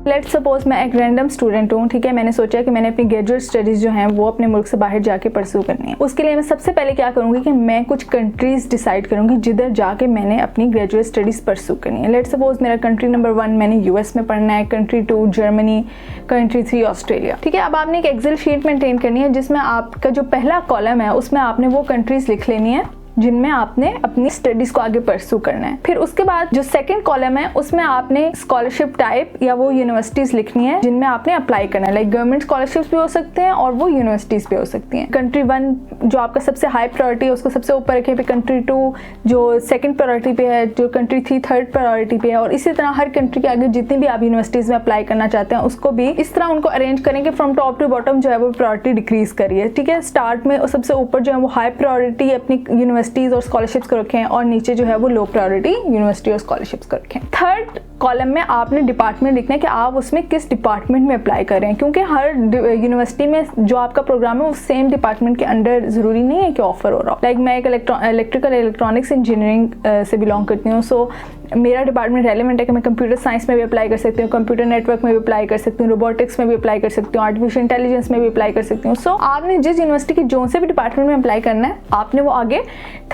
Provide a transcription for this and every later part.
Let's suppose मैं एक random student हूँ, ठीक है, मैंने सोचा कि मैंने अपनी ग्रेजुएट स्टडीज जो हैं वो अपने मुल्क से बाहर जाके परस्यू करनी है। उसके लिए मैं सबसे पहले क्या करूँगी कि मैं कुछ कंट्रीज डिसाइड करूँगी जिधर जाके मैंने अपनी ग्रेजुएट स्टडीज परस्यू करनी है। लेट्स सपोज मेरा कंट्री नंबर 1 मैंने यूएस में पढ़ना है, कंट्री 2 जर्मनी, कंट्री 3 ऑस्ट्रेलिया, ठीक है। अब आपने एक एक्सेल शीट मेंटेन करनी है जिसमें आपका जो पहला कॉलम है उसमें आपने वो कंट्रीज लिख लेनी है जिनमें आपने अपनी स्टडीज को आगे परस्यू करना है। फिर उसके बाद जो सेकंड कॉलम है उसमें आपने स्कॉलरशिप टाइप या वो यूनिवर्सिटीज लिखनी है जिनमें आपने अप्लाई करना है। लाइक गवर्नमेंट स्कॉलरशिप्स भी हो सकते हैं और वो यूनिवर्सिटीज भी हो सकती हैं। कंट्री 1 जो आपका सबसे हाई प्रायोरिटी है उसको सबसे ऊपर रखें, फिर कंट्री 2 जो सेकंड प्रायोरिटी पे है, जो कंट्री 3 थर्ड प्रायोरिटी पे है, और इसी तरह हर कंट्री के आगे जितनी भी आप यूनिवर्सिटीज में अप्लाई करना चाहते हैं उसको भी इस तरह उनको अरेंज करें कि फ्रॉम टॉप टू बॉटम जो है वो प्रायोरिटी डिक्रीज करिए, ठीक है। स्टार्ट में सबसे ऊपर जो है वो हाई प्रायोरिटी अपनी यूनिवर्सिटीज और स्कॉलरशिप्स को रखें और नीचे जो है वो लो प्रायोरिटी यूनिवर्सिटी और स्कॉलरशिप्स को रखें। थर्ड कॉलम में आपने डिपार्टमेंट लिखना है कि आप उसमें किस डिपार्टमेंट में अप्लाई कर रहे हैं, क्योंकि हर यूनिवर्सिटी में जो आपका प्रोग्राम है वो सेम डिपार्टमेंट के अंडर जरूरी नहीं है कि ऑफर हो रहा हो। लाइक मैं एक इलेक्ट्रिकल इलेक्ट्रॉनिक्स इंजीनियरिंग से बिलोंग करती हूँ, सो मेरा डिपार्टमेंट रेलेवेंट है कि मैं कंप्यूटर साइंस में भी अप्लाई कर सकती हूँ, कंप्यूटर नेटवर्क में भी अप्लाई कर सकती हूँ, रोबोटिक्स में भी अप्लाई कर सकती हूँ, आर्टिफिशियल इंटेलिजेंस में भी अप्लाई कर सकती हूँ। सो आपने जिस यूनिवर्सिटी की जो से भी डिपार्टमेंट में अप्लाई करना है आपने वो आगे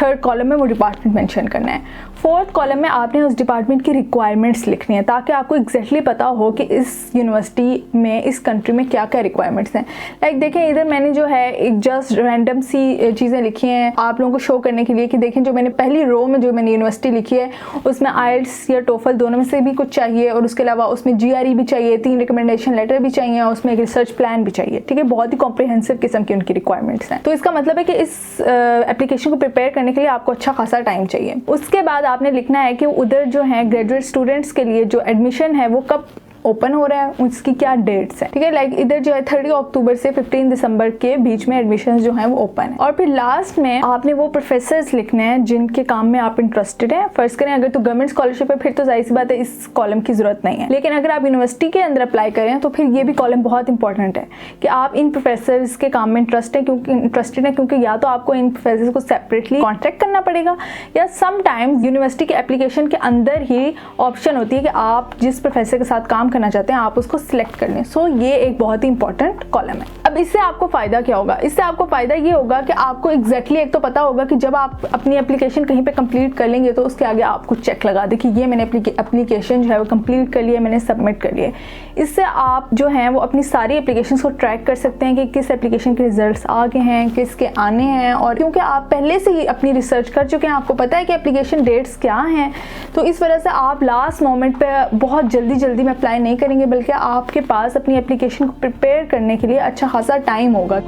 थर्ड कॉलम में वो डिपार्टमेंट मेंशन करना है। फोर्थ कॉलम में आपने उस डिपार्टमेंट की रिक्वायरमेंट्स लिखनी है ताकि आपको एग्जैक्टली पता हो कि इस यूनिवर्सिटी में इस कंट्री में क्या क्या रिक्वायरमेंट्स हैं। लाइक देखें इधर मैंने जो है एक जस्ट रैंडम सी चीज़ें लिखी हैं आप लोगों को शो करने के लिए कि देखें जो मैंने पहली रो में जो मैंने यूनिवर्सिटी लिखी है उसमें आइल्स या टोफल दोनों में से भी कुछ चाहिए और उसके अलावा उसमें GRE भी चाहिए, 3 रिकमेंडेशन लेटर भी चाहिए और उसमें एक रिसर्च प्लान भी चाहिए, ठीक है। बहुत ही कॉम्प्रिहेंसिव किस्म की उनकी रिक्वायरमेंट्स हैं। तो इसका मतलब है कि इस एप्लीकेशन को प्रिपेयर करने के लिए आपको अच्छा खासा टाइम चाहिए। उसके बाद आपने लिखना है कि उधर जो है ग्रेजुएट स्टूडेंट्स के लिए जो एडमिशन है वो कब ओपन हो रहा है, उसकी क्या डेट्स है, ठीक है। लाइक इधर जो है 30 अक्टूबर से 15 दिसंबर के बीच में एडमिशन जो है वो ओपन है। और फिर लास्ट में आपने वो प्रोफेसर्स लिखने हैं जिनके काम में आप इंटरेस्टेड हैं। फर्स्ट करें अगर तो गवर्नमेंट स्कॉलरशिप है फिर तो जाहिर सी बात है इस कॉलम की जरूरत नहीं है, लेकिन अगर आप यूनिवर्सिटी के अंदर अप्लाई करें तो फिर ये भी कॉलम बहुत इंपॉर्टेंट है कि आप इन प्रोफेसर्स के काम में इंटरेस्टेड है क्योंकि या तो आपको इन प्रोफेसर्स को सेपरेटली कॉन्ट्रैक्ट करना पड़ेगा या समटाइम्स यूनिवर्सिटी के एप्लीकेशन के अंदर ही ऑप्शन होती है कि आप जिस प्रोफेसर के साथ काम करना चाहते हैं आप उसको सिलेक्ट कर लें। सो ये एक बहुत ही इंपॉर्टेंट कॉलम है। अब इससे आपको फायदा क्या होगा? इससे आपको फायदा ये होगा कि आपको एग्जैक्टली एक तो पता होगा कि जब आप अपनी एप्लीकेशन कहीं पे कंप्लीट कर लेंगे तो उसके आगे आपको चेक लगा दे कि ये मैंने एप्लीकेशन जो है वो कंप्लीट कर लिया, मैंने सबमिट कर लिया। इससे आप जो है वो अपनी सारी एप्लीकेशन को ट्रैक कर सकते हैं कि किस एप्लीकेशन के रिजल्ट आ गए हैं, किसके आने हैं, और क्योंकि आप पहले से ही अपनी रिसर्च कर चुके हैं, आपको पता है कि एप्लीकेशन डेट्स क्या हैं, तो इस वजह से आप लास्ट मोमेंट पे बहुत जल्दी में अप्लाई नहीं करेंगे बल्कि आपके पास अपनी एप्लीकेशन को प्रिपेयर करने के लिए अच्छा खासा टाइम होगा।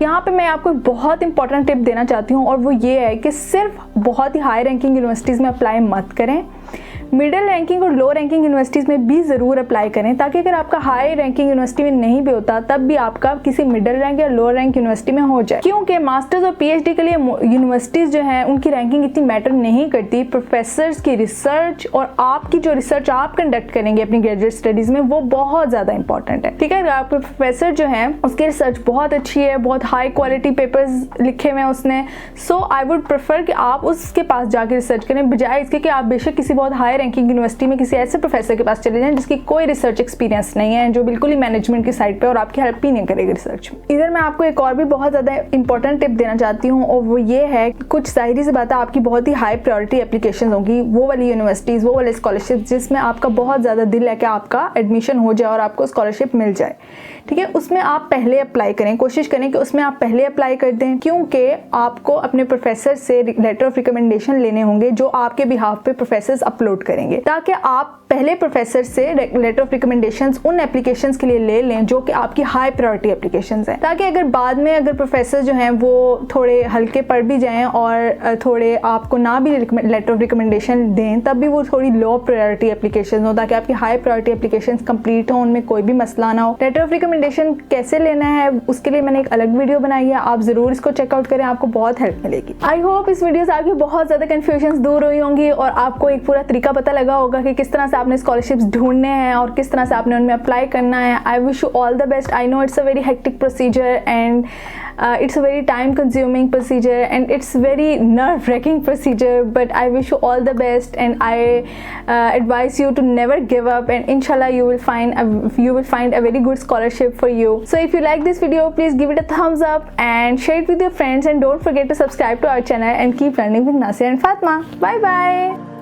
यहाँ पे मैं आपको बहुत इंपॉर्टेंट टिप देना चाहती हूँ और वो ये है कि सिर्फ बहुत ही हाई रैंकिंग यूनिवर्सिटीज़ में अप्लाई मत करें, मिडिल रैंकिंग और लो रैंकिंग यूनिवर्सिटीज़ में भी ज़रूर अप्लाई करें ताकि अगर आपका हाई रैंकिंग यूनिवर्सिटी में नहीं भी होता तब भी आपका किसी मिडिल रैंक या लो रैंक यूनिवर्सिटी में हो जाए। क्योंकि मास्टर्स और PhD के लिए यूनिवर्सिटीज़ जो हैं उनकी रैंकिंग इतनी मैटर नहीं करती, प्रोफेसर्स की रिसर्च और आपकी जो रिसर्च आप कंडक्ट करेंगे अपनी ग्रेजुएट स्टडीज़ में वो बहुत ज़्यादा इंपॉर्टेंट है, ठीक है। अगर आपके प्रोफेसर जो है उसकी रिसर्च बहुत अच्छी है, बहुत हाई क्वालिटी पेपर्स लिखे हुए हैं उसने, सो आई वुड प्रेफर कि आप उसके पास जाके रिसर्च करें बजाय इसके कि आप बेशक किसी बहुत हाई रैंकिंग यूनिवर्सिटी में किसी ऐसे प्रोफेसर के पास चले जाएं जिसकी कोई रिसर्च एक्सपीरियंस नहीं है, जो बिल्कुल ही मैनेजमेंट की साइड पे और आपकी हेल्प ही नहीं करेगी रिसर्च में। इधर मैं आपको एक और भी बहुत ज़्यादा इंपॉर्टेंट टिप देना चाहती हूँ और वो ये है कुछ जाहिर सी बात है आपकी बहुत ही हाई प्रायोरिटी एप्लीकेशन होगी, वो वाली यूनिवर्सिटीज़, वो वाले स्कॉलरशिप जिसमें आपका बहुत ज़्यादा दिल है कि आपका एडमिशन हो जाए और आपको स्कॉलरशिप मिल जाए, ठीक है। उसमें आप पहले अप्लाई करें, कोशिश करें कि उसमें आप पहले अप्लाई कर दें क्योंकि आपको अपने प्रोफेसर से लेटर ऑफ रिकमेंडेशन लेने होंगे जो आपके बिहाफ पे प्रोफेसर्स अपलोड करेंगे ताकि आप पहले प्रोफेसर से लेटर ऑफ रिकमेंडेशंस उन एप्लीकेशंस के लिए ले लें जो कि आपकी हाई प्रायोरिटी एप्लीकेशंस हैं, ताकि अगर बाद में अगर प्रोफेसर जो हैं वो थोड़े हल्के पड़ भी जाएं और थोड़े आपको ना भी लेटर ऑफ रिकमेंडेशन दें तब भी वो थोड़ी लो प्रायोरिटी एप्लीकेशन हो ताकि आपकी हाई प्रायोरिटी एप्लीकेशंस कंप्लीट हो, उनमें कोई भी मसला ना हो। लेटर ऑफ रिकमेंडेशन कैसे लेना है उसके लिए मैंने एक अलग वीडियो बनाई है, आप ज़रूर इसको चेकआउट करें, आपको बहुत हेल्प मिलेगी। आई होप इस वीडियो से आपकी बहुत ज़्यादा कन्फ्यूजन दूर हुई होंगी और आपको एक पूरा तरीका पता लगा होगा कि किस तरह से आपने स्कॉलरशिप्स ढूंढने हैं और किस तरह से आपने उनमें अप्लाई करना है। I wish you all the best. I know it's a very hectic procedure and it's a very time consuming procedure and it's very nerve wracking procedure, but I wish you all the best and I advise you to never give up, and inshallah you will find a very good scholarship for you. So if you like this video, please give it a thumbs up and share it with your friends, and don't forget to subscribe to our channel and keep learning with Nasir and Fatma. Bye bye.